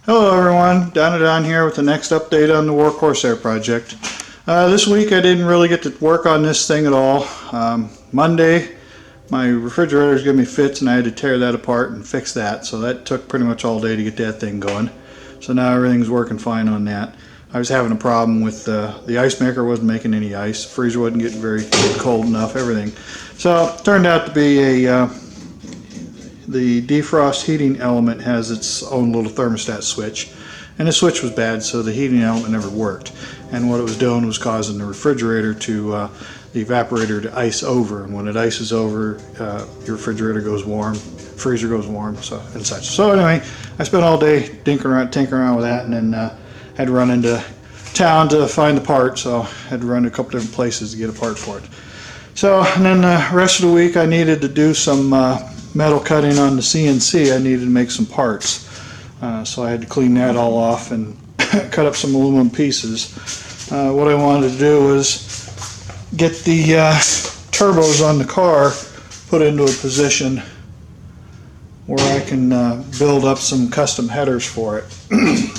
Hello everyone, Don here with the next update on the Corsair project. This week I didn't really get to work on this thing at all. Monday my refrigerator's giving me fits and I had to tear that apart and fix that, so that took pretty much all day to get that thing going. So now everything's working fine on that. I was having a problem with the ice maker wasn't making any ice, the freezer wasn't getting very cold enough, everything. So it turned out to be the defrost heating element has its own little thermostat switch, and the switch was bad, so the heating element never worked. And what it was doing was causing the refrigerator to, the evaporator to ice over, and when it ices over, your refrigerator goes warm, freezer goes warm, so and such. So anyway, I spent all day tinkering around with that, and then had to run into town to find the part, so I had to run to a couple different places to get a part for it. So, and then the rest of the week I needed to do some metal cutting on the CNC. I needed to make some parts. So I had to clean that all off and cut up some aluminum pieces. What I wanted to do was get the turbos on the car put into a position where I can build up some custom headers for it.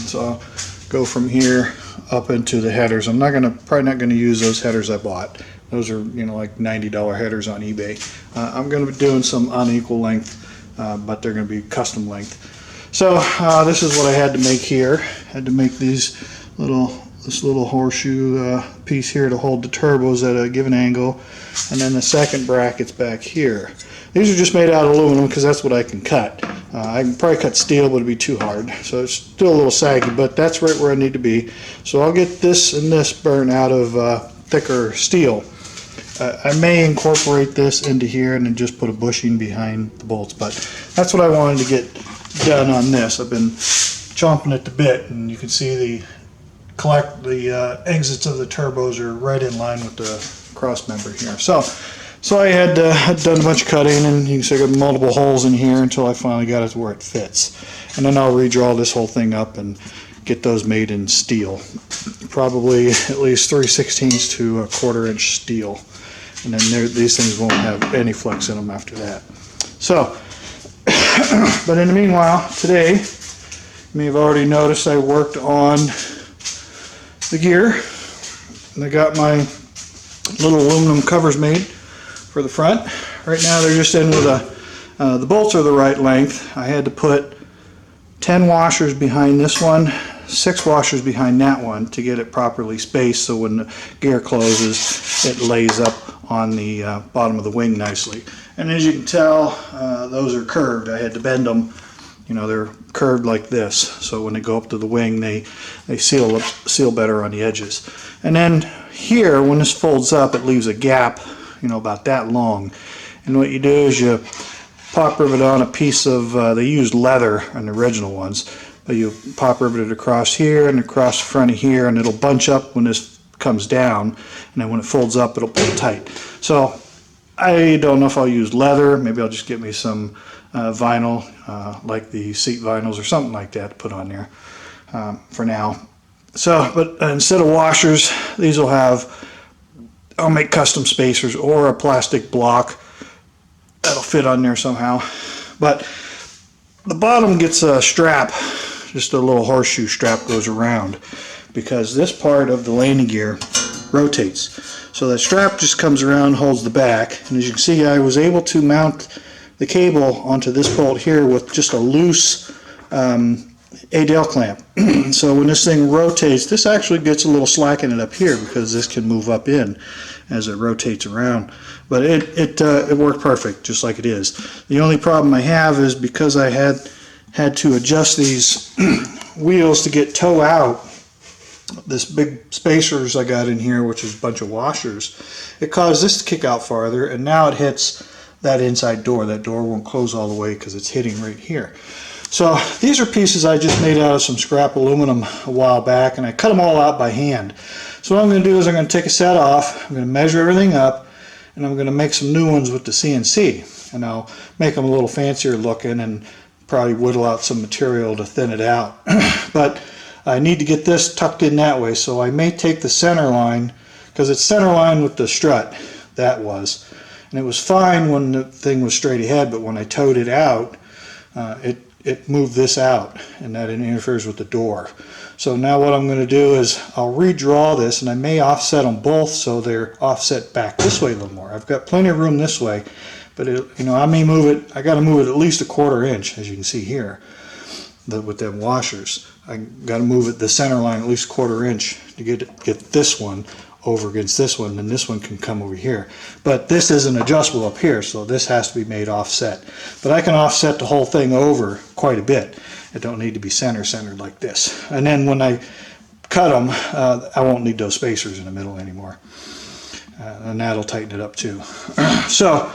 So I'll go from here up into the headers. I'm probably not gonna use those headers I bought. Those are, like $90 headers on eBay. I'm going to be doing some unequal length, but they're going to be custom length. So this is what I had to make here. I had to make this little horseshoe piece here to hold the turbos at a given angle, and then the second brackets back here. These are just made out of aluminum because that's what I can cut. I can probably cut steel, but it'd be too hard. So it's still a little saggy, but that's right where I need to be. So I'll get this and this burnt out of thicker steel. I may incorporate this into here and then just put a bushing behind the bolts, but that's what I wanted to get done on this. I've been chomping at the bit, and you can see the exits of the turbos are right in line with the cross member here. So I had done a bunch of cutting, and you can see I got multiple holes in here until I finally got it to where it fits. And then I'll redraw this whole thing up and get those made in steel. Probably at least 3/16 to a 1/4 inch steel. And then these things won't have any flex in them after that. So, but in the meanwhile, today, you may have already noticed I worked on the gear. And I got my little aluminum covers made for the front. Right now they're just in with the bolts are the right length. I had to put 10 washers behind this one, 6 washers behind that one to get it properly spaced, so when the gear closes it lays up on the bottom of the wing nicely. And as you can tell, those are curved. I had to bend them. They're curved like this, so when they go up to the wing they seal better on the edges. And then here, when this folds up, it leaves a gap about that long, and what you do is you pop rivet on a piece of they used leather on the original ones, but you pop rivet it across here and across the front of here, and it'll bunch up when this comes down, and then when it folds up it'll pull tight. So I don't know if I'll use leather. Maybe I'll just get me some vinyl, like the seat vinyls or something like that to put on there for now. So, but instead of washers, these will I'll make custom spacers or a plastic block that'll fit on there somehow. But the bottom gets a strap, just a little horseshoe strap goes around, because this part of the landing gear rotates. So that strap just comes around, holds the back, and as you can see, I was able to mount the cable onto this bolt here with just a loose Adel clamp. So when this thing rotates, this actually gets a little slack in it up here because this can move up in as it rotates around. But it worked perfect, just like it is. The only problem I have is because I had to adjust these wheels to get toe out, this big spacers I got in here, which is a bunch of washers, it caused this to kick out farther, and now it hits that inside door. That door won't close all the way because it's hitting right here. So these are pieces I just made out of some scrap aluminum a while back, and I cut them all out by hand. So what I'm going to do is I'm going to take a set off, I'm going to measure everything up, and I'm going to make some new ones with the CNC. And I'll make them a little fancier looking and probably whittle out some material to thin it out. But I need to get this tucked in that way, so I may take the center line, because it's center line with the strut, that was. And it was fine when the thing was straight ahead, but when I towed it out, it moved this out, and that interferes with the door. So now what I'm going to do is I'll redraw this, and I may offset them both so they're offset back this way a little more. I've got plenty of room this way, but I may move it. I got to move it at least 1/4 inch, as you can see here, with them washers. I got to move it the center line at least 1/4 inch to get this one over against this one, and this one can come over here. But this isn't adjustable up here, so this has to be made offset. But I can offset the whole thing over quite a bit. It don't need to be centered like this. And then when I cut them, I won't need those spacers in the middle anymore. And that'll tighten it up too. So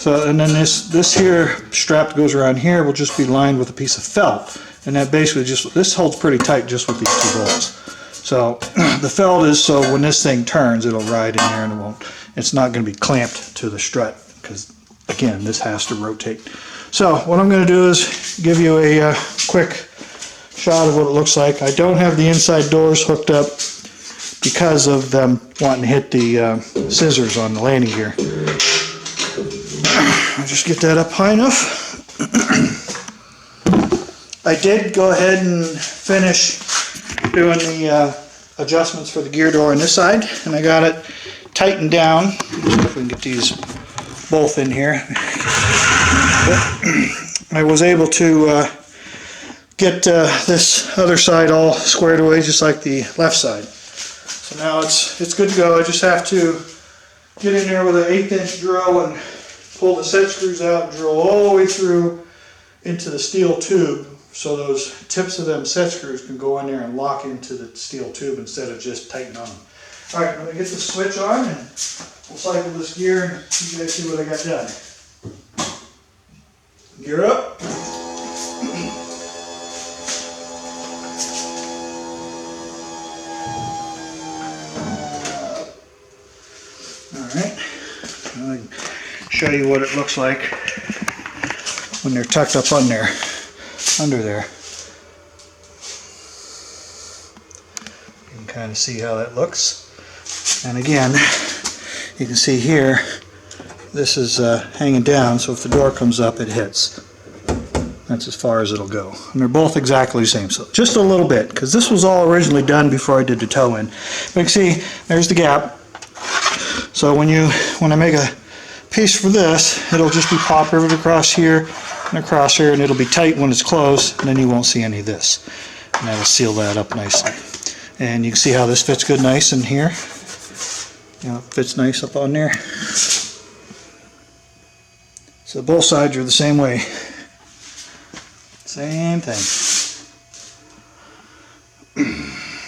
and then this here strap that goes around here will just be lined with a piece of felt. And that basically this holds pretty tight just with these 2 bolts. So the felt is so when this thing turns, it'll ride in there, and it's not going to be clamped to the strut, because again, this has to rotate. So what I'm going to do is give you a quick shot of what it looks like. I don't have the inside doors hooked up because of them wanting to hit the scissors on the landing gear. I'll just get that up high enough. I did go ahead and finish doing the adjustments for the gear door on this side, and I got it tightened down. Let's see if we can get these both in here. I was able to get this other side all squared away just like the left side. So now it's good to go. I just have to get in there with an 1/8 inch drill and pull the set screws out and drill all the way through into the steel tube, so those tips of them set screws can go in there and lock into the steel tube instead of just tightening on them. Alright, I'm going to get the switch on and we'll cycle this gear and you guys see what I got done. Gear up. Alright, I can show you what it looks like when they're tucked up on there. Under there. You can kind of see how that looks. And again, you can see here, this is hanging down, so if the door comes up, it hits. That's as far as it'll go. And they're both exactly the same. So just a little bit, because this was all originally done before I did the toe in. But you can see, there's the gap. So when I make a piece for this, it'll just be pop riveted across here, and across here, and it'll be tight when it's closed, and then you won't see any of this, and that'll seal that up nicely. And you can see how this fits good nice in here. You know, it fits nice up on there. So both sides are the same way. Same thing.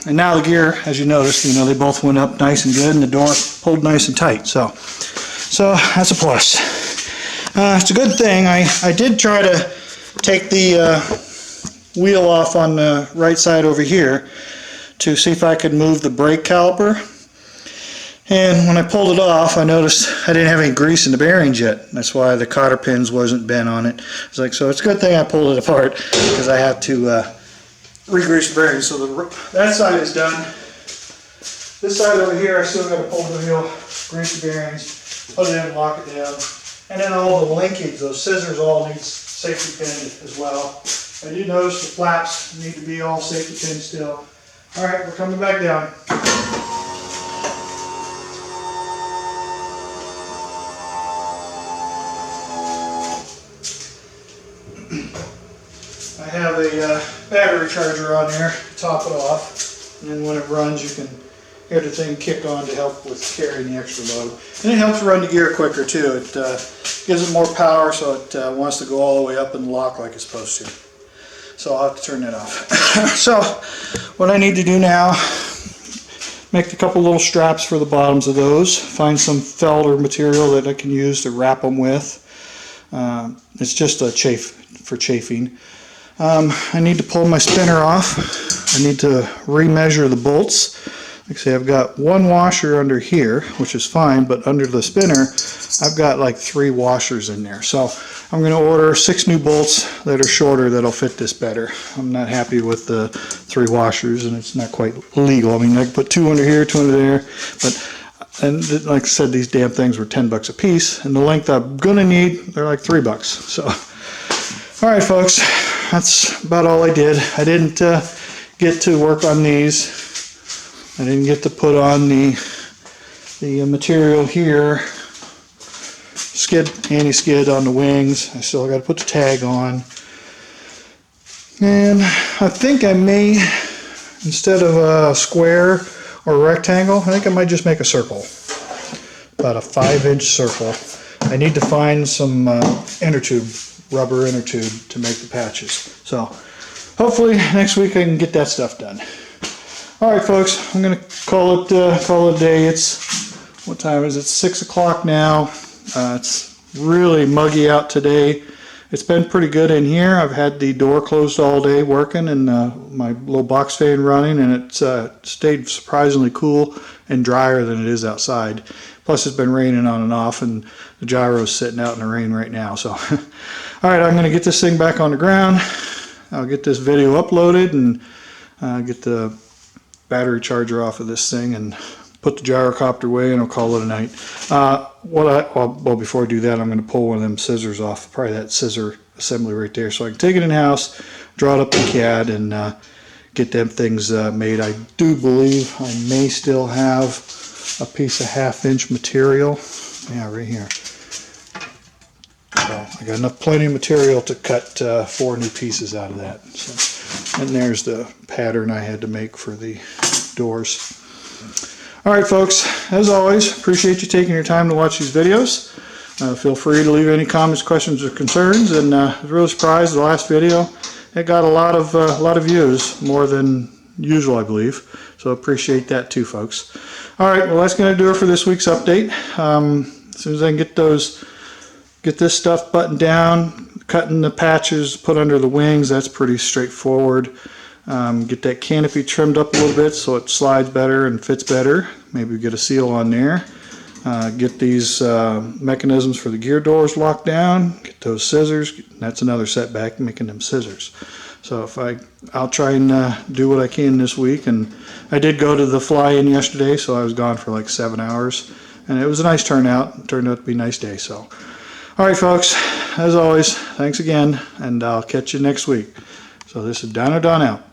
And now the gear, as you noticed, they both went up nice and good, and the door pulled nice and tight. So that's a plus. It's a good thing. I did try to take the wheel off on the right side over here to see if I could move the brake caliper. And when I pulled it off, I noticed I didn't have any grease in the bearings yet. That's why the cotter pins wasn't bent on it. It's like, so it's a good thing I pulled it apart, because I have to re-grease the bearings. So that side is done. This side over here, I still got to pull the wheel, grease the bearings, put it in, lock it down. And then all the linkage, those scissors all need safety pin as well. I do notice the flaps need to be all safety pin still. Alright, we're coming back down. I have a battery charger on there to top it off. And then when it runs, you can hear the thing kick on to help with carrying the extra load. And it helps run the gear quicker too. It gives it more power, so it wants to go all the way up and lock like it's supposed to. So I'll have to turn that off. So what I need to do now, make a couple little straps for the bottoms of those. Find some felt or material that I can use to wrap them with. It's just a for chafing. I need to pull my spinner off. I need to remeasure the bolts. Like I say, I've got one washer under here, which is fine, but under the spinner, I've got like 3 washers in there. So I'm going to order 6 new bolts that are shorter that'll fit this better. I'm not happy with the 3 washers, and it's not quite legal. I mean, I can put 2 under here, 2 under there, and like I said, these damn things were $10 a piece, and the length I'm going to need, they're like $3. So, all right, folks, that's about all I did. I didn't get to work on these. I didn't get to put on the material here. Anti-skid on the wings. I still got to put the tag on. And I think I may, instead of a square or a rectangle, I think I might just make a circle. About a 5-inch circle. I need to find some inner tube, rubber inner tube, to make the patches. So hopefully next week I can get that stuff done. All right, folks, I'm gonna call it a day. It's, what time is it? 6 o'clock now. It's really muggy out today. It's been pretty good in here. I've had the door closed all day working and my little box fan running, and it's stayed surprisingly cool and drier than it is outside. Plus it's been raining on and off, and the gyro's sitting out in the rain right now. So, all right, I'm going to get this thing back on the ground. I'll get this video uploaded and get the battery charger off of this thing and put the gyrocopter away, and I'll call it a night. Well, before I do that, I'm going to pull one of them scissors off, probably that scissor assembly right there, so I can take it in the house, draw it up in CAD, and get them things made. I do believe I may still have a piece of 1/2-inch material. Yeah, right here. So I got plenty of material to cut 4 new pieces out of that. So, and there's the pattern I had to make for the doors. All right, folks, as always, appreciate you taking your time to watch these videos. Feel free to leave any comments, questions, or concerns. And I was really surprised the last video, it got a lot of views, more than usual, I believe. So appreciate that too, folks. All right, well, that's going to do it for this week's update. As soon as I can get this stuff buttoned down, cutting the patches, put under the wings, that's pretty straightforward. Get that canopy trimmed up a little bit so it slides better and fits better. Maybe get a seal on there. Get these mechanisms for the gear doors locked down. Get those scissors. That's another setback, making them scissors. So I'll try and do what I can this week. And I did go to the fly-in yesterday, so I was gone for like 7 hours. And it was a nice turnout. It turned out to be a nice day. So, all right, folks, as always, thanks again, and I'll catch you next week. So this is Don out.